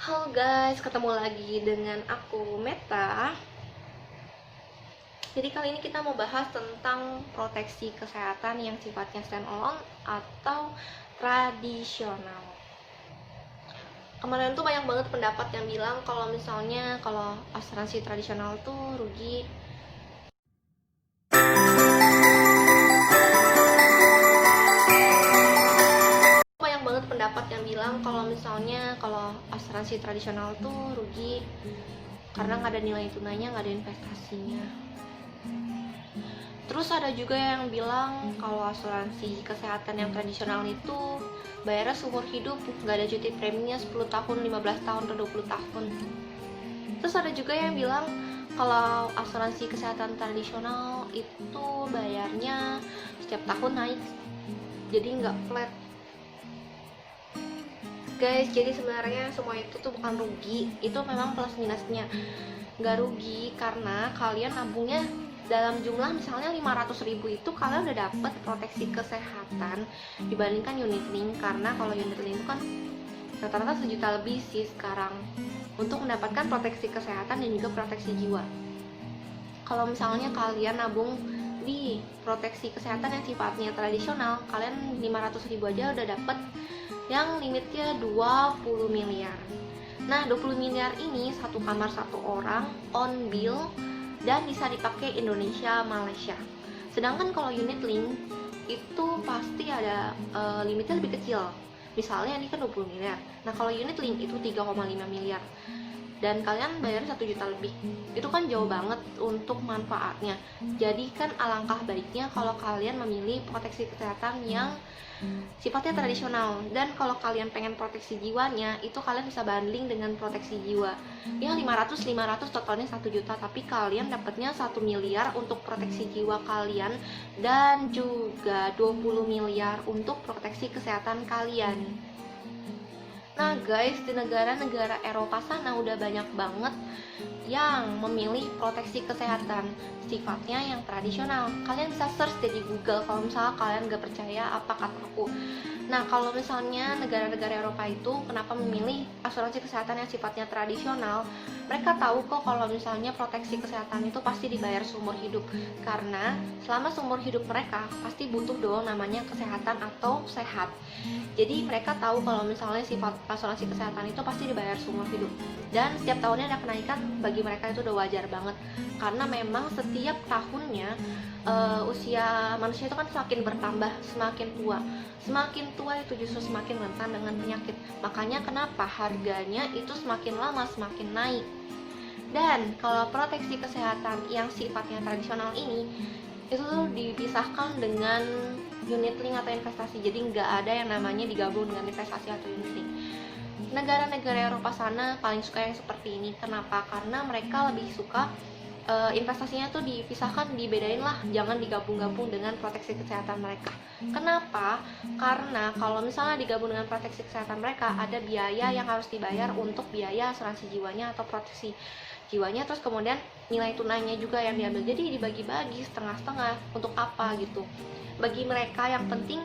Halo guys, ketemu lagi dengan aku Meta. Jadi kali ini kita mau bahas tentang proteksi kesehatan yang sifatnya stand alone atau tradisional. Kemarin tuh banyak banget pendapat yang bilang kalau asuransi tradisional tuh rugi. Banyak banget pendapat yang bilang kalau asuransi tradisional tuh rugi karena nggak ada nilai tunainya, nggak ada investasinya. Terus ada juga yang bilang kalau asuransi kesehatan yang tradisional itu bayarnya seumur hidup, nggak ada cuti preminya 10 tahun, 15 tahun, atau 20 tahun. Terus ada juga yang bilang kalau asuransi kesehatan tradisional itu bayarnya setiap tahun naik, jadi nggak flat. Guys, jadi sebenarnya semua itu tuh bukan rugi, itu memang plus minusnya. Nggak rugi karena kalian nabungnya dalam jumlah misalnya 500.000 itu kalian udah dapet proteksi kesehatan dibandingkan unit link, karena kalau unit link itu kan rata-rata 1 juta lebih sih sekarang untuk mendapatkan proteksi kesehatan dan juga proteksi jiwa. Kalau misalnya kalian nabung di proteksi kesehatan yang sifatnya tradisional, kalian 500.000 aja udah dapet yang limitnya 20 miliar. Nah, 20 miliar ini satu kamar satu orang, on bill, dan bisa dipakai Indonesia, Malaysia. Sedangkan kalau unit link itu pasti ada limitnya lebih kecil. Misalnya ini kan 20 miliar. Nah, kalau unit link itu 3,5 miliar. Dan kalian bayar 1 juta lebih. Itu kan jauh banget untuk manfaatnya. Jadi kan alangkah baiknya kalau kalian memilih proteksi kesehatan yang sifatnya tradisional. Dan kalau kalian pengen proteksi jiwanya, itu kalian bisa bundling dengan proteksi jiwa. Ya 500 totalnya 1 juta, tapi kalian dapatnya 1 miliar untuk proteksi jiwa kalian dan juga 20 miliar untuk proteksi kesehatan kalian. Nah guys, di negara-negara Eropa sana udah banyak banget yang memilih proteksi kesehatan sifatnya yang tradisional. Kalian bisa search di Google kalau misalnya kalian gak percaya apa kataku. Nah, kalau misalnya negara-negara Eropa itu kenapa memilih asuransi kesehatan yang sifatnya tradisional, mereka tahu kok kalau misalnya proteksi kesehatan itu pasti dibayar seumur hidup, karena selama seumur hidup mereka pasti butuh dong namanya kesehatan atau sehat. Jadi mereka tahu kalau misalnya sifat asuransi kesehatan itu pasti dibayar seumur hidup, dan setiap tahunnya ada kenaikan, bagi mereka itu udah wajar banget, karena memang setiap tahunnya usia manusia itu kan semakin bertambah, semakin tua itu justru semakin rentan dengan penyakit. Makanya kenapa harganya itu semakin lama semakin naik. Dan kalau proteksi kesehatan yang sifatnya tradisional ini itu dipisahkan dengan unit link atau investasi, jadi nggak ada yang namanya digabung dengan investasi atau unit link. Negara-negara Eropa sana paling suka yang seperti ini. Kenapa? Karena mereka lebih suka investasinya tuh dipisahkan, dibedain lah, jangan digabung-gabung dengan proteksi kesehatan mereka. Kenapa? Karena kalau misalnya digabung dengan proteksi kesehatan mereka, ada biaya yang harus dibayar untuk biaya asuransi jiwanya atau proteksi jiwanya, terus kemudian nilai tunainya juga yang diambil, jadi dibagi-bagi setengah-setengah. Untuk apa gitu? Bagi mereka yang penting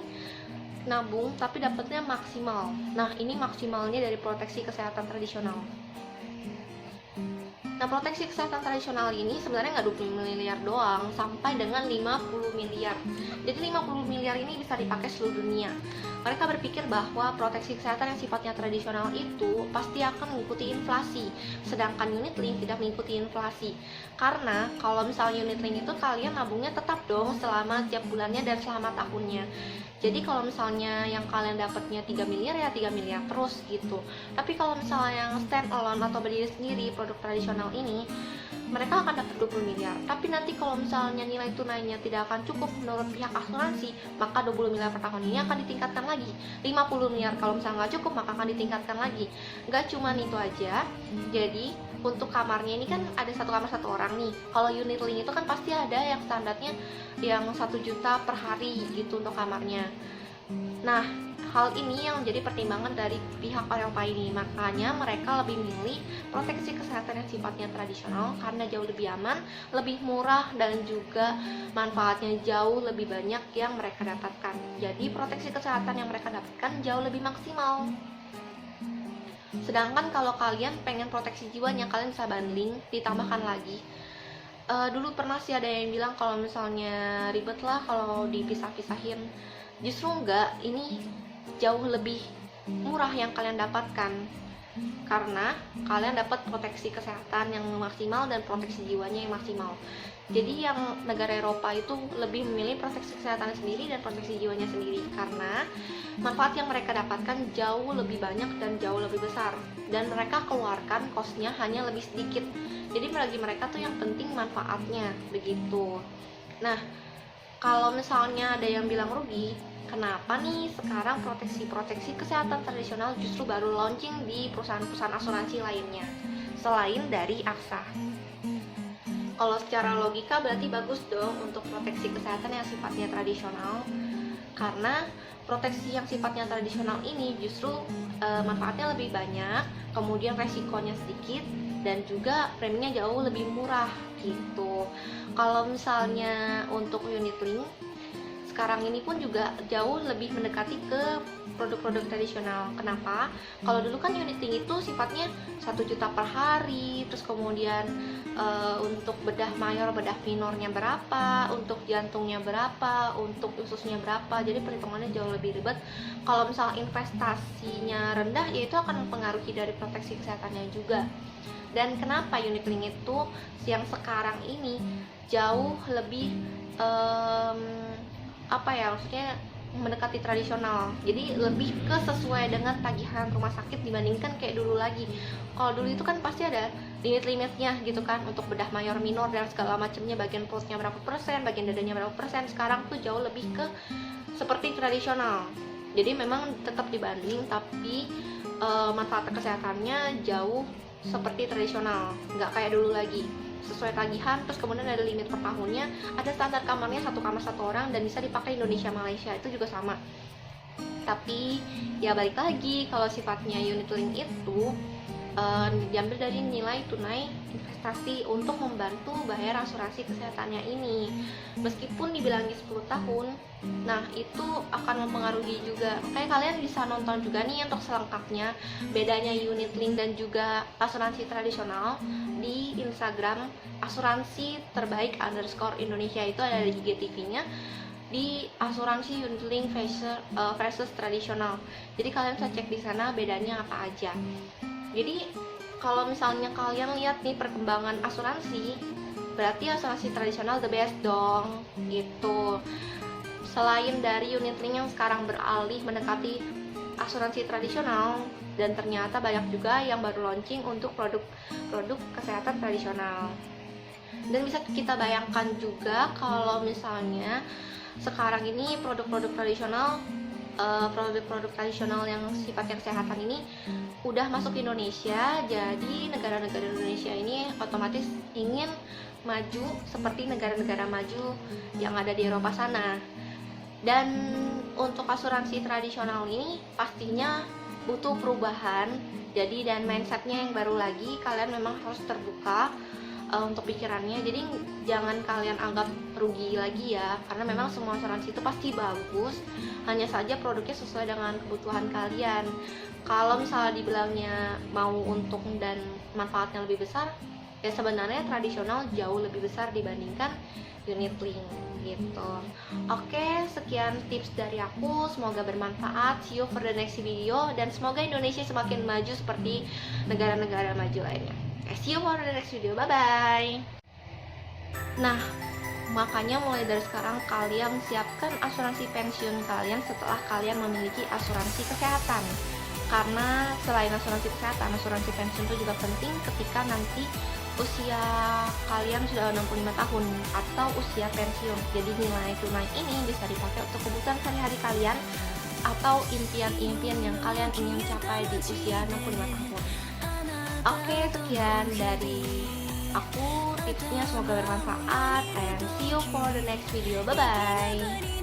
nabung tapi dapatnya maksimal. Nah, ini maksimalnya dari proteksi kesehatan tradisional. Nah, proteksi kesehatan tradisional ini sebenarnya nggak 20 miliar doang, sampai dengan 50 miliar. Jadi 50 miliar ini bisa dipakai seluruh dunia. Mereka berpikir bahwa proteksi kesehatan yang sifatnya tradisional itu pasti akan mengikuti inflasi, sedangkan unit link tidak mengikuti inflasi. Karena kalau misalnya unit link itu kalian nabungnya tetap dong selama tiap bulannya dan selama tahunnya. Jadi kalau misalnya yang kalian dapatnya 3 miliar ya 3 miliar terus gitu. Tapi kalau misalnya yang stand alone atau berdiri sendiri produk tradisional ini, mereka akan dapat 20 miliar. Tapi nanti kalau misalnya nilai tunainya tidak akan cukup menurut pihak asuransi, maka 20 miliar per tahun ini akan ditingkatkan lagi. 50 miliar kalau misalnya nggak cukup, maka akan ditingkatkan lagi. Nggak cuma itu aja. Jadi untuk kamarnya ini kan ada satu kamar satu orang nih. Kalau unit link itu kan pasti ada yang standarnya yang 1 juta per hari gitu untuk kamarnya. Nah, hal ini yang menjadi pertimbangan dari pihak Eropa ini. Makanya mereka lebih milih proteksi kesehatan yang sifatnya tradisional karena jauh lebih aman, lebih murah, dan juga manfaatnya jauh lebih banyak yang mereka dapatkan. Jadi proteksi kesehatan yang mereka dapatkan jauh lebih maksimal. Sedangkan kalau kalian pengen proteksi jiwanya, kalian bisa bundling, ditambahkan lagi. Dulu pernah sih ada yang bilang kalau misalnya ribet lah kalau dipisah-pisahin. Justru enggak, ini jauh lebih murah yang kalian dapatkan, karena kalian dapat proteksi kesehatan yang maksimal dan proteksi jiwanya yang maksimal. Jadi yang negara Eropa itu lebih memilih proteksi kesehatan sendiri dan proteksi jiwanya sendiri, karena manfaat yang mereka dapatkan jauh lebih banyak dan jauh lebih besar, dan mereka keluarkan cost-nya hanya lebih sedikit. Jadi bagi mereka tuh yang penting manfaatnya, begitu. Nah, kalau misalnya ada yang bilang rugi, kenapa nih sekarang proteksi kesehatan tradisional justru baru launching di perusahaan-perusahaan asuransi lainnya selain dari AXA? Kalau secara logika berarti bagus dong untuk proteksi kesehatan yang sifatnya tradisional, karena proteksi yang sifatnya tradisional ini justru manfaatnya lebih banyak, kemudian resikonya sedikit, dan juga preminya jauh lebih murah gitu. Kalau misalnya untuk unit link, sekarang ini pun juga jauh lebih mendekati ke produk-produk tradisional. Kenapa? Kalau dulu kan unit link itu sifatnya 1 juta per hari, terus kemudian untuk bedah mayor, bedah minornya berapa, untuk jantungnya berapa, untuk ususnya berapa, jadi perhitungannya jauh lebih ribet. Kalau misalnya investasinya rendah, ya itu akan mempengaruhi dari proteksi kesehatannya juga. Dan kenapa unit link itu yang sekarang ini jauh lebih maksudnya mendekati tradisional, jadi lebih ke sesuai dengan tagihan rumah sakit dibandingkan kayak dulu lagi. Kalau dulu itu kan pasti ada limit-limitnya gitu kan, untuk bedah mayor minor dan segala macamnya, bagian perutnya berapa persen, bagian dadanya berapa persen. Sekarang tuh jauh lebih ke seperti tradisional, jadi memang tetap dibanding, tapi manfaat kesehatannya jauh seperti tradisional, nggak kayak dulu lagi sesuai tagihan, terus kemudian ada limit per tahunnya, ada standar kamarnya 1 kamar 1 orang, dan bisa dipakai Indonesia Malaysia, itu juga sama. Tapi ya balik lagi, kalau sifatnya unit link itu diambil dari nilai tunai investasi untuk membantu bayar asuransi kesehatannya ini. Meskipun dibilangi 10 tahun, nah itu akan mempengaruhi juga. Kayak kalian bisa nonton juga nih untuk selengkapnya bedanya unit link dan juga asuransi tradisional di Instagram asuransi terbaik _Indonesia, itu ada di IGTV-nya, di asuransi unit link versus tradisional. Jadi kalian bisa cek di sana bedanya apa aja. Jadi kalau misalnya kalian lihat nih perkembangan asuransi, berarti asuransi tradisional the best dong gitu. Selain dari unit link yang sekarang beralih mendekati asuransi tradisional, dan ternyata banyak juga yang baru launching untuk produk kesehatan tradisional. Dan bisa kita bayangkan juga kalau misalnya sekarang ini produk-produk tradisional yang sifatnya kesehatan ini udah masuk ke Indonesia, jadi negara-negara Indonesia ini otomatis ingin maju seperti negara-negara maju yang ada di Eropa sana. Dan untuk asuransi tradisional ini pastinya butuh perubahan, jadi dan mindsetnya yang baru lagi. Kalian memang harus terbuka untuk pikirannya, jadi jangan kalian anggap rugi lagi ya, karena memang semua asuransi itu pasti bagus, hanya saja produknya sesuai dengan kebutuhan kalian. Kalau misalnya dibilangnya mau untung dan manfaatnya lebih besar, ya sebenarnya tradisional jauh lebih besar dibandingkan unit link gitu. Oke, sekian tips dari aku, semoga bermanfaat. See you for the next video, dan semoga Indonesia semakin maju seperti negara-negara maju lainnya. See you for the next video, bye bye. Nah, makanya mulai dari sekarang kalian siapkan asuransi pensiun kalian setelah kalian memiliki asuransi kesehatan. Karena selain asuransi kesehatan, asuransi pensiun itu juga penting ketika nanti usia kalian sudah 65 tahun atau usia pensiun. Jadi nilai tunai ini bisa dipakai untuk kebutuhan sehari-hari kalian atau impian-impian yang kalian ingin capai di usia 65 tahun. Oke, sekian dari aku tipsnya, semoga bermanfaat, and see you for the next video. Bye bye.